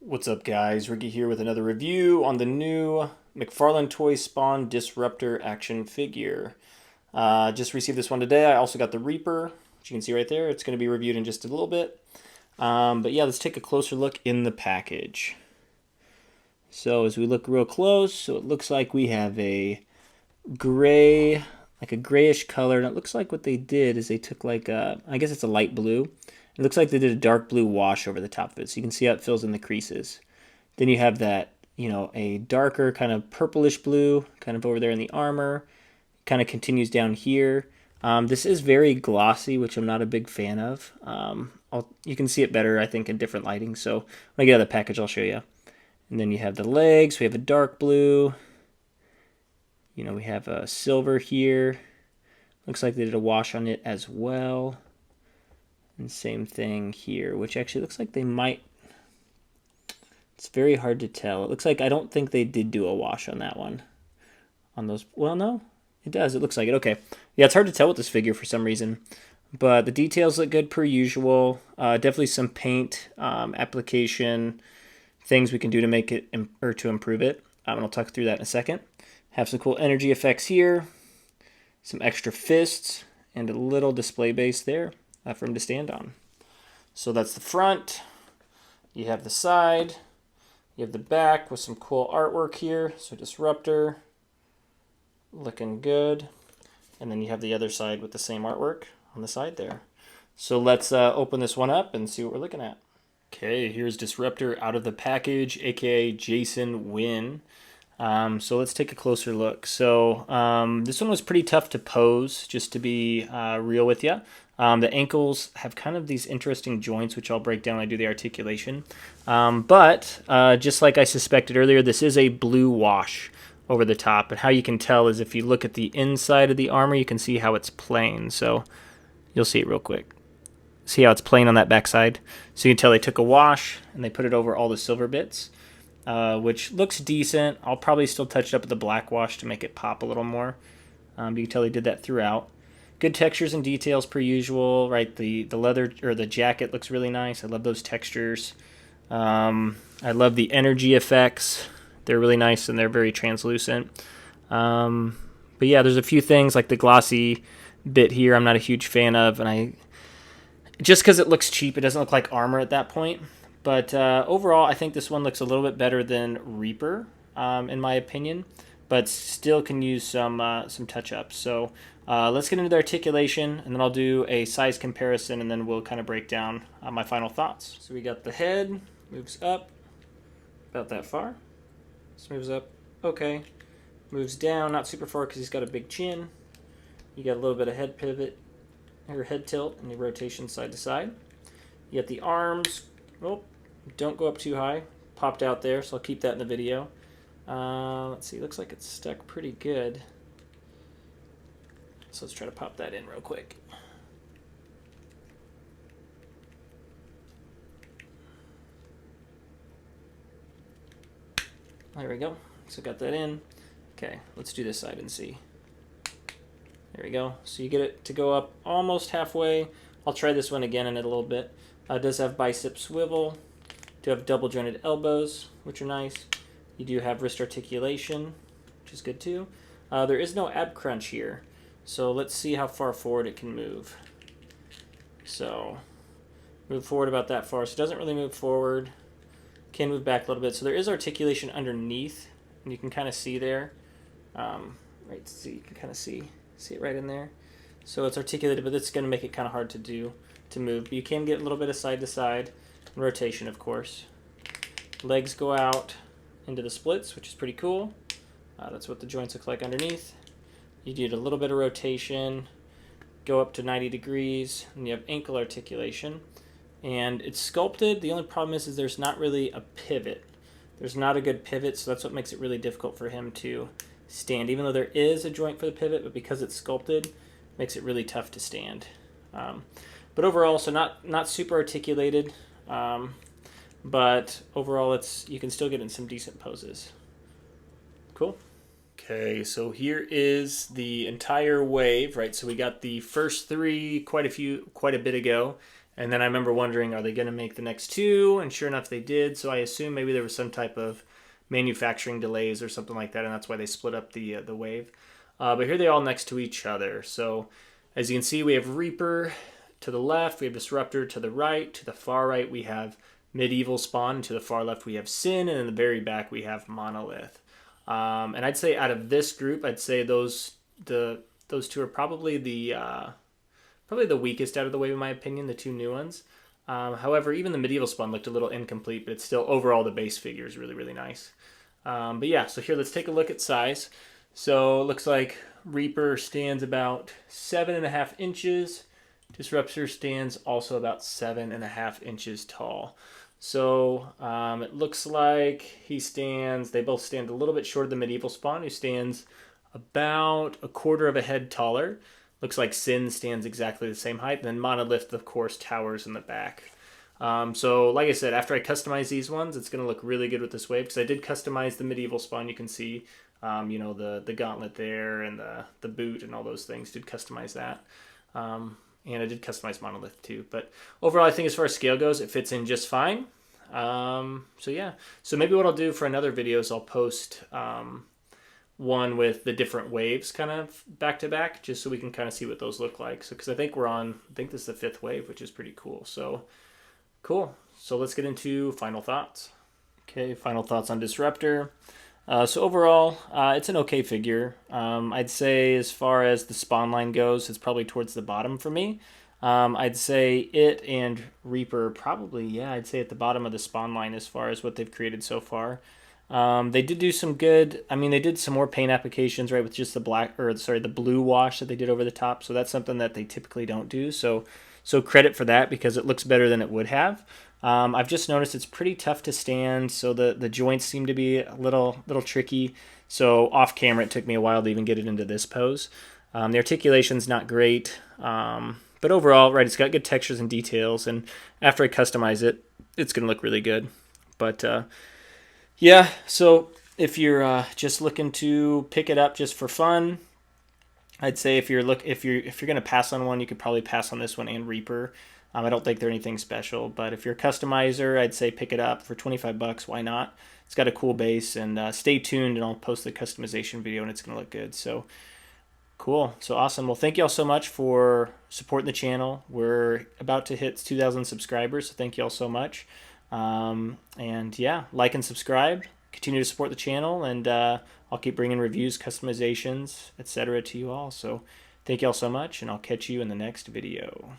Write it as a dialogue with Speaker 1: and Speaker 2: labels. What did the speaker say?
Speaker 1: What's up, guys? Ricky here with another review on the new McFarlane Toy Spawn Disruptor action figure. Just received this one today. I also got the Reaper, which you can see right there. It's going to be reviewed in just a little bit. But yeah, let's take a closer look in the package. So as we look real close, so it looks like we have a gray, like a grayish color. And it looks like what they did is they took like a, I guess it's a light blue. It looks like they did a dark blue wash over the top of it. So you can see how it fills in the creases. Then you have that, a darker kind of purplish blue kind of over there in the armor. Kind of continues down here. This is very glossy, which I'm not a big fan of. You can see it better, I think, in different lighting. So when I get out of the package, I'll show you. And then you have the legs. We have a dark blue. We have a silver here. Looks like they did a wash on it as well. And same thing here, which actually looks like they might. It's very hard to tell. It looks like I don't think they did do a wash on that one. On those, well, no, it does. It looks like it. Okay. Yeah, it's hard to tell with this figure for some reason. But the details look good per usual. Definitely some paint application things we can do to make it or to improve it. And I'll talk through that in a second. Have some cool energy effects here. Some extra fists and a little display base there for him to stand on. So that's the front. You have the side. You have the back with some cool artwork here. So Disruptor, looking good. And then you have the other side with the same artwork on the side there. So let's open this one up and see what we're looking at. Okay, here's Disruptor out of the package, aka Jason Wynn. So let's take a closer look. So this one was pretty tough to pose, just to be real with you. The ankles have kind of these interesting joints, which I'll break down when I do the articulation. But just like I suspected earlier, this is a blue wash over the top. And how you can tell is if you look at the inside of the armor, you can see how it's plain. So you'll see it real quick. See how it's plain on that backside? So you can tell they took a wash and they put it over all the silver bits. Which looks decent. I'll probably still touch it up with the black wash to make it pop a little more. But you can tell they did that throughout. Good textures and details per usual, right? The leather or the jacket looks really nice. I love those textures. I love the energy effects. They're really nice and they're very translucent. But yeah, there's a few things like the glossy bit here I'm not a huge fan of, and just because it looks cheap, it doesn't look like armor at that point. But overall, I think this one looks a little bit better than Reaper, in my opinion, but still can use some touch-ups. So let's get into the articulation, and then I'll do a size comparison, and then we'll kind of break down my final thoughts. So we got the head, moves up about that far. This moves up, okay. Moves down, not super far because he's got a big chin. You got a little bit of head pivot, or head tilt, and the rotation side to side. You got the arms. Oh, don't go up too high. Popped out there, so I'll keep that in the video. Let's see, looks like it's stuck pretty good. So let's try to pop that in real quick. There we go. So got that in. Okay, let's do this side and see. There we go. So you get it to go up almost halfway. I'll try this one again in a little bit. It does have bicep swivel. Do have double jointed elbows, which are nice. You do have wrist articulation, which is good too. There is no ab crunch here, so let's see how far forward it can move. So move forward about that far. So it doesn't really move forward. Can move back a little bit. So there is articulation underneath, and you can kind of see there. Right, so you can kind of see it right in there. So it's articulated, but it's going to make it kind of hard to move. But you can get a little bit of side to side and rotation, of course. Legs go out into the splits, which is pretty cool. That's what the joints look like underneath. You do a little bit of rotation, go up to 90 degrees, and you have ankle articulation. And it's sculpted. The only problem is there's not really a pivot. There's not a good pivot, so that's what makes it really difficult for him to stand. Even though there is a joint for the pivot, but because it's sculpted, makes it really tough to stand. But overall, so not super articulated, but overall you can still get in some decent poses. Cool. Okay, so here is the entire wave, right? So we got the first three quite a bit ago, And then I remember wondering, are they going to make the next two? And sure enough, they did. So I assume maybe there was some type of manufacturing delays or something like that, and that's why they split up the wave. But here they all next to each other. So as you can see, we have Reaper to the left, we have Disruptor to the right. To the far right, we have Medieval Spawn. And to the far left, we have Sin. And in the very back, we have Monolith. And I'd say out of this group, I'd say those two are probably the weakest out of the wave, in my opinion, the two new ones. However, even the Medieval Spawn looked a little incomplete, but it's still, overall, the base figure is really, really nice. But yeah, so here, let's take a look at size. So it looks like Reaper stands about 7.5 inches. Disruptor stands also about 7.5 inches tall. So it looks like they both stand a little bit shorter than Medieval Spawn, who stands about a quarter of a head taller. Looks like Sin stands exactly the same height. And then Monolith, of course, towers in the back. So like I said, after I customize these ones, it's going to look really good with this wave, because I did customize the Medieval Spawn. You can see, the gauntlet there and the boot and all those things. Did customize that. And I did customize Monolith too. But overall, I think as far as scale goes, it fits in just fine. So yeah. So maybe what I'll do for another video is I'll post one with the different waves kind of back to back, just so we can kind of see what those look like. So, because I think this is the 5th wave, which is pretty cool. So cool. So let's get into final thoughts. Okay, final thoughts on Disruptor. So overall, it's an okay figure. I'd say as far as the spawn line goes, it's probably towards the bottom for me. I'd say it and Reaper probably, yeah, I'd say at the bottom of the spawn line as far as what they've created so far. They did do some good, they did some more paint applications, right, with just the blue wash that they did over the top. So that's something that they typically don't do. So credit for that, because it looks better than it would have. I've just noticed it's pretty tough to stand, so the joints seem to be a little tricky. So off camera, it took me a while to even get it into this pose. The articulation's not great, but overall, right, it's got good textures and details, and after I customize it, it's going to look really good. But yeah, so if you're just looking to pick it up just for fun, I'd say if you're going to pass on one, you could probably pass on this one and Reaper. I don't think they're anything special, but if you're a customizer, I'd say pick it up for 25 bucks. Why not? It's got a cool base, and stay tuned, and I'll post the customization video, and it's going to look good. So cool. So awesome. Well, thank you all so much for supporting the channel. We're about to hit 2,000 subscribers, so thank you all so much. And yeah, like and subscribe. Continue to support the channel, and I'll keep bringing reviews, customizations, etc. to you all. So thank you all so much, and I'll catch you in the next video.